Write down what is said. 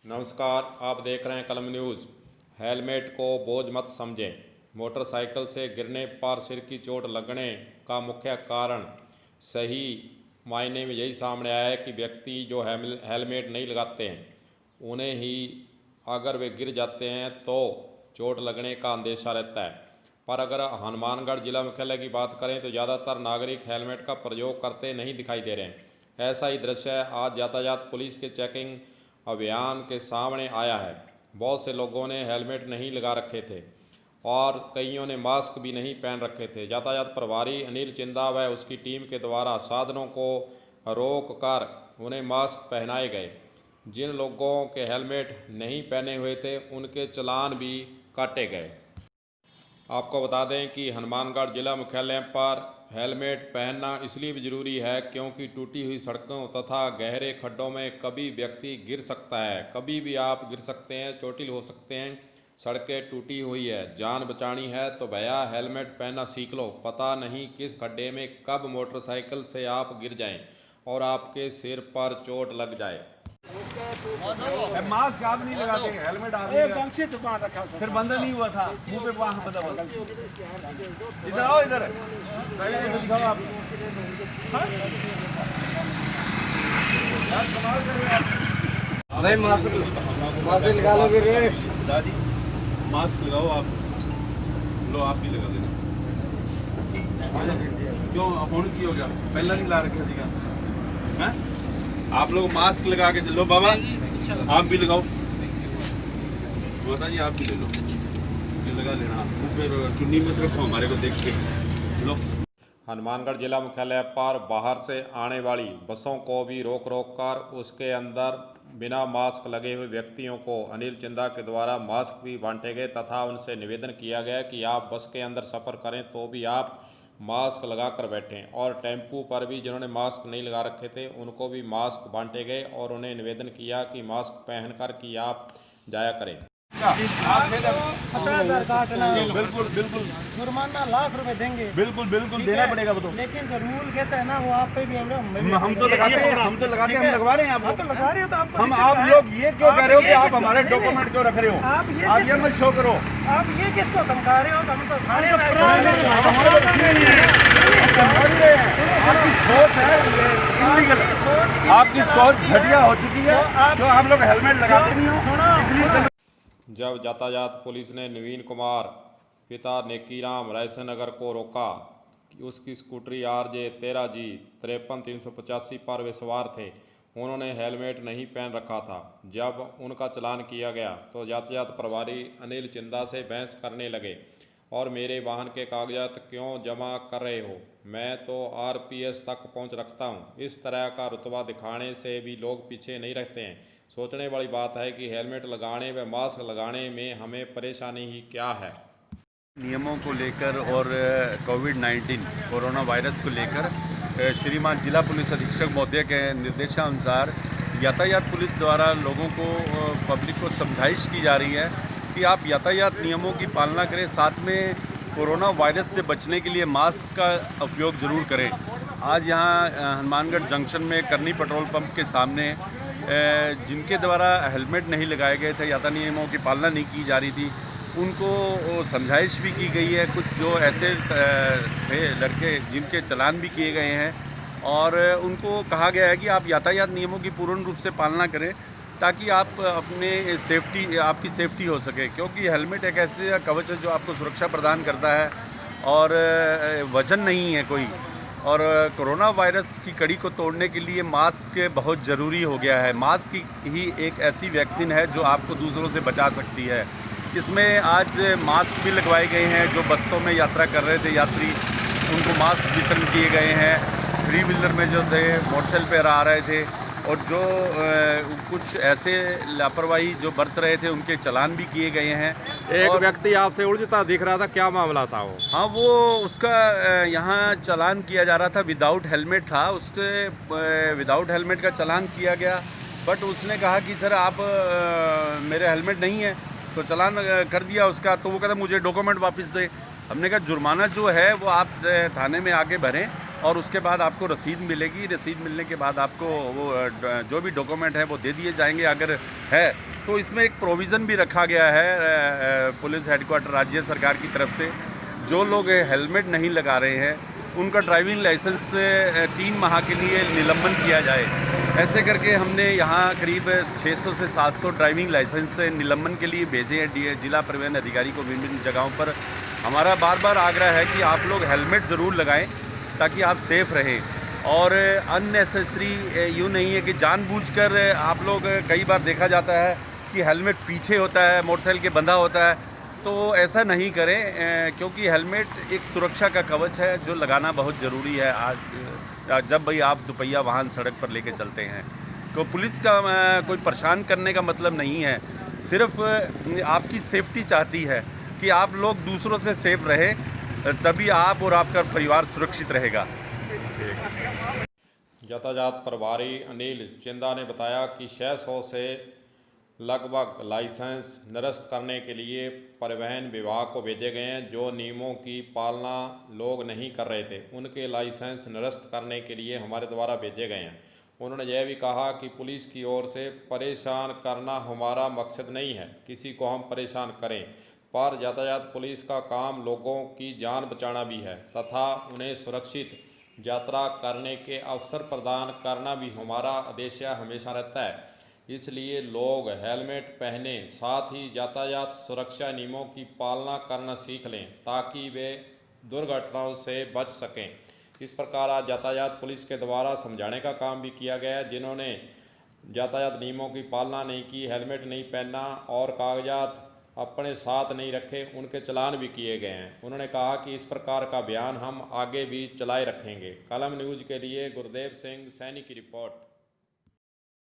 नमस्कार, आप देख रहे हैं कलम न्यूज़। हेलमेट को बोझ मत समझें। मोटरसाइकिल से गिरने पर सिर की चोट लगने का मुख्य कारण सही मायने में यही सामने आया है कि व्यक्ति जो हेलमेट नहीं लगाते हैं उन्हें ही अगर वे गिर जाते हैं तो चोट लगने का अंदेशा रहता है। पर अगर हनुमानगढ़ जिला मुख्यालय की बात करें तो ज़्यादातर नागरिक हेलमेट का प्रयोग करते नहीं दिखाई दे रहे हैं। ऐसा ही दृश्य आज यातायात पुलिस के चेकिंग अभियान के सामने आया है। बहुत से लोगों ने हेलमेट नहीं लगा रखे थे और कईयों ने मास्क भी नहीं पहन रखे थे। यातायात प्रभारी अनिल चिंदा व उसकी टीम के द्वारा साधनों को रोक कर उन्हें मास्क पहनाए गए। जिन लोगों के हेलमेट नहीं पहने हुए थे उनके चालान भी काटे गए। आपको बता दें कि हनुमानगढ़ जिला मुख्यालय पर हेलमेट पहनना इसलिए भी ज़रूरी है क्योंकि टूटी हुई सड़कों तथा गहरे खड्डों में कभी व्यक्ति गिर सकता है। कभी भी आप गिर सकते हैं, चोटिल हो सकते हैं। सड़कें टूटी हुई है, जान बचानी है तो भैया हेलमेट पहनना सीख लो। पता नहीं किस खड्डे में कब मोटरसाइकिल से आप गिर जाएं और आपके सिर पर चोट लग जाए। मास्क आप नहीं लगाते, हेलमेट आप नहीं लगाते, फिर बंद नहीं हुआ था, मुंह पे वहाँ बंदा बंदा। इधर आओ, इधर दिखाओ आप। भाई मास्क लगा लोगे रे दादी, मास्क लगाओ आप। लो आप भी लगा देना। क्यों फोन की हो गया, पहला नहीं ला रखा सीगा हैं? आप लोग मास्क लगा के चलो। बाबा आप भी लगाओ, माता जी आप भी ले लो, ये लगा लेना। फिर चुन्नी मत रखो हमारे को देख के। लो हनुमानगढ़ जिला मुख्यालय पर बाहर से आने वाली बसों को भी रोक कर उसके अंदर बिना मास्क लगे हुए व्यक्तियों को अनिल चिंदा के द्वारा मास्क भी बांटे गए तथा उनसे निवेदन किया गया कि आप बस के अंदर सफ़र करें तो भी आप मास्क लगा कर बैठें। और टेम्पू पर भी जिन्होंने मास्क नहीं लगा रखे थे उनको भी मास्क बांटे गए और उन्हें निवेदन किया कि मास्क पहन कर कि आप जाया करें। बिल्कुल बिल्कुल जुर्माना ₹1,00,000 देंगे। बिल्कुल बिल्कुल देना पड़ेगा वो तो। लेकिन जो रूल कहता है ना वो आप पे भी हम तो लगाते हैं, हम लगवा रहे हैं आपको। तो लगा रहे हो तो आपको हम आप लोग ये क्यों कह रहे हो कि आप हमारे डॉक्यूमेंट क्यों रख रहे हो? आप ये मत शो करो। आप ये किसको धमका रहे हो? हम तो थाने में आपकी सोच है इलीगल, आपकी सोच घटिया हो चुकी है जो आप लोग हेलमेट लगाते नहीं हो। जब यातायात पुलिस ने नवीन कुमार पिता नेकीराम रायसनगर को रोका कि उसकी स्कूटरी RJ 13G 53,385 पर वे सवार थे, उन्होंने हेलमेट नहीं पहन रखा था। जब उनका चालान किया गया तो यातायात प्रभारी अनिल चिंदा से बहस करने लगे और मेरे वाहन के कागजात क्यों जमा कर रहे हो, मैं तो RPS तक पहुंच रखता हूं। इस तरह का रुतबा दिखाने से भी लोग पीछे नहीं रहते हैं। सोचने वाली बात है कि हेलमेट लगाने व मास्क लगाने में हमें परेशानी ही क्या है। नियमों को लेकर और कोविड-19 कोरोना वायरस को लेकर श्रीमान जिला पुलिस अधीक्षक महोदय के निर्देशानुसार यातायात पुलिस द्वारा लोगों को पब्लिक को समझाइश की जा रही है कि आप यातायात नियमों की पालना करें, साथ में कोरोना वायरस से बचने के लिए मास्क का उपयोग ज़रूर करें। आज यहाँ हनुमानगढ़ जंक्शन में करनी पेट्रोल पंप के सामने जिनके द्वारा हेलमेट नहीं लगाए गए थे, यातायात नियमों की पालना नहीं की जा रही थी, उनको समझाइश भी की गई है। कुछ जो ऐसे थे लड़के जिनके चालान भी किए गए हैं और उनको कहा गया है कि आप यातायात नियमों की पूर्ण रूप से पालना करें ताकि आप अपने आपकी सेफ्टी हो सके, क्योंकि हेलमेट एक ऐसे कवच है जो आपको सुरक्षा प्रदान करता है और वजन नहीं है कोई। और कोरोना वायरस की कड़ी को तोड़ने के लिए मास्क बहुत ज़रूरी हो गया है। मास्क ही एक ऐसी वैक्सीन है जो आपको दूसरों से बचा सकती है। इसमें आज मास्क भी लगवाए गए हैं। जो बसों में यात्रा कर रहे थे यात्री, उनको मास्क वितरण किए गए हैं। 3 व्हीलर में जो थे, मोटरसाइकिल पर आ रहे थे और जो कुछ ऐसे लापरवाही जो बरत रहे थे उनके चालान भी किए गए हैं। एक व्यक्ति आपसे उलझता दिख रहा था, क्या मामला था वो? हाँ, वो उसका यहाँ चालान किया जा रहा था, विदाउट हेलमेट था, उससे विदाउट हेलमेट का चालान किया गया। बट उसने कहा कि सर आप मेरे हेलमेट नहीं है, तो चालान कर दिया उसका। तो वो कहता मुझे डॉक्यूमेंट वापस दे। हमने कहा जुर्माना जो है वो आप थाने में आके भरें और उसके बाद आपको रसीद मिलेगी। रसीद मिलने के बाद आपको वो जो भी डॉक्यूमेंट है वो दे दिए जाएंगे। अगर है तो इसमें एक प्रोविज़न भी रखा गया है पुलिस हेडक्वार्टर राज्य सरकार की तरफ से, जो लोग हेलमेट नहीं लगा रहे हैं उनका ड्राइविंग लाइसेंस से 3 माह के लिए निलंबन किया जाए। ऐसे करके हमने यहाँ करीब 600 से 700 ड्राइविंग लाइसेंस से निलंबन के लिए भेजे हैं जिला परिवहन अधिकारी को विभिन्न जगहों पर। हमारा बार बार आग्रह है कि आप लोग हेलमेट ज़रूर लगाएं ताकि आप सेफ़ रहें, और अननेसेसरी यूँ नहीं है कि जानबूझकर आप लोग, कई बार देखा जाता है कि हेलमेट पीछे होता है, मोटरसाइकिल के बंधा होता है, तो ऐसा नहीं करें क्योंकि हेलमेट एक सुरक्षा का कवच है जो लगाना बहुत ज़रूरी है। आज जब भाई आप दुपहिया वाहन सड़क पर लेके चलते हैं तो पुलिस का कोई परेशान करने का मतलब नहीं है, सिर्फ आपकी सेफ्टी चाहती है कि आप लोग दूसरों से सेफ रहें, तभी आप और आपका परिवार सुरक्षित रहेगा। यातायात प्रभारी अनिल चिंदा ने बताया कि 600 से लगभग लाइसेंस निरस्त करने के लिए परिवहन विभाग को भेजे गए हैं। जो नियमों की पालना लोग नहीं कर रहे थे उनके लाइसेंस निरस्त करने के लिए हमारे द्वारा भेजे गए हैं। उन्होंने यह भी कहा कि पुलिस की ओर से परेशान करना हमारा मकसद नहीं है, किसी को हम परेशान करें, पर यातायात पुलिस का काम लोगों की जान बचाना भी है तथा उन्हें सुरक्षित यात्रा करने के अवसर प्रदान करना भी हमारा उद्देश्य हमेशा रहता है। इसलिए लोग हेलमेट पहने, साथ ही यातायात सुरक्षा नियमों की पालना करना सीख लें ताकि वे दुर्घटनाओं से बच सकें। इस प्रकार आज यातायात पुलिस के द्वारा समझाने का काम भी किया गया है। जिन्होंने यातायात नियमों की पालना नहीं की, हेलमेट नहीं पहना और कागजात अपने साथ नहीं रखे, उनके चालान भी किए गए हैं। उन्होंने कहा कि इस प्रकार का अभियान हम आगे भी चलाए रखेंगे। कलम न्यूज़ के लिए गुरदेव सिंह सैनी की रिपोर्ट।